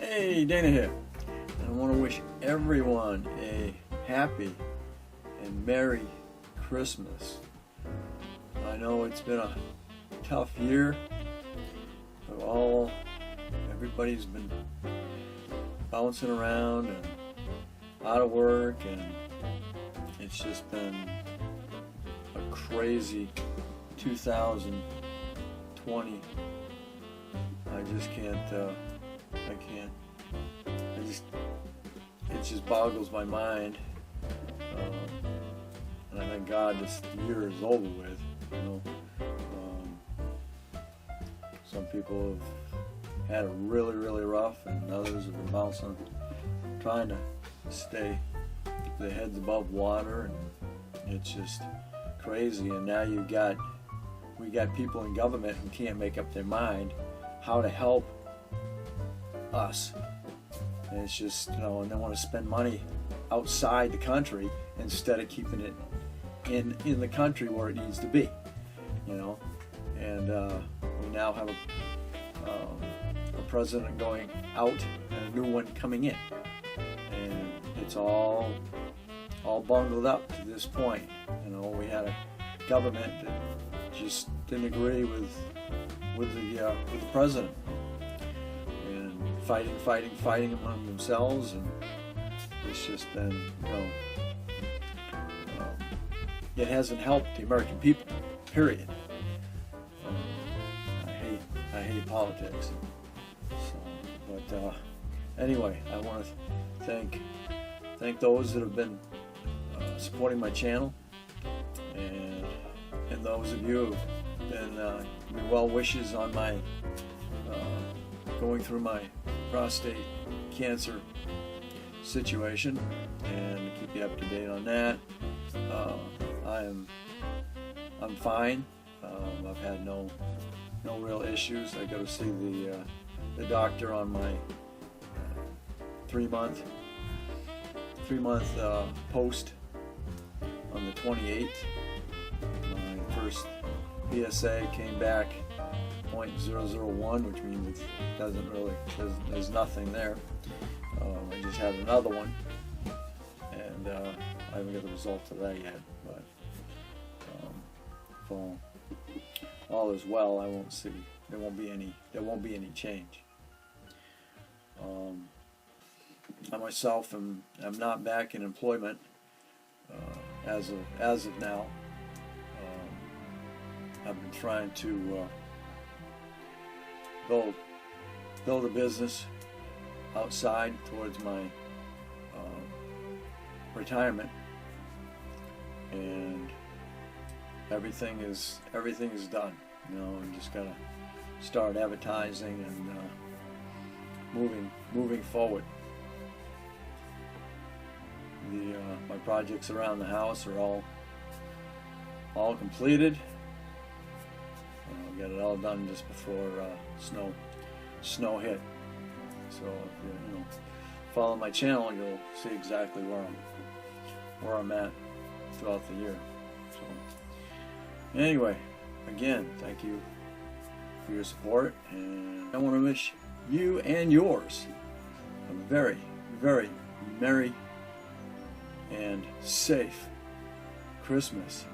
Hey, Dana here. I want to wish everyone a happy and Merry Christmas. I know it's been a tough year. Everybody's been bouncing around and out of work, and it's just been a crazy 2020. It just boggles my mind. And I thank God this year is over with. Some people have had it really, really rough, and others have been bouncing, trying to stay their heads above water, and it's just crazy. And now we got people in government who can't make up their mind how to help us. And it's just, and they want to spend money outside the country instead of keeping it in the country where it needs to be, And we now have a president going out and a new one coming in, and it's all bungled up to this point. We had a government that just didn't agree with the president, and fighting among themselves, and it's just been, it hasn't helped the American people, period. I hate politics. But anyway, I want to thank those that have been supporting my channel, and those of you who've been well wishes on my going through my prostate cancer situation, and to keep you up to date on that. I'm fine. I've had no real issues. I go to see the doctor on my 3-month post on the 28th. My first PSA came back 0.001, which means there's nothing there. I just had another one, and I haven't got the results of that yet. But if all is well, there won't be any change. I myself am not back in employment as of now. I've been trying to build a business outside towards my retirement, and everything is done. I'm just gotta start advertising and moving forward. My projects around the house are all completed. Got it all done just before snow hit. So if you follow my channel, you'll see exactly where I'm at throughout the year. So anyway, again, thank you for your support, and I want to wish you and yours a very, very merry and safe Christmas.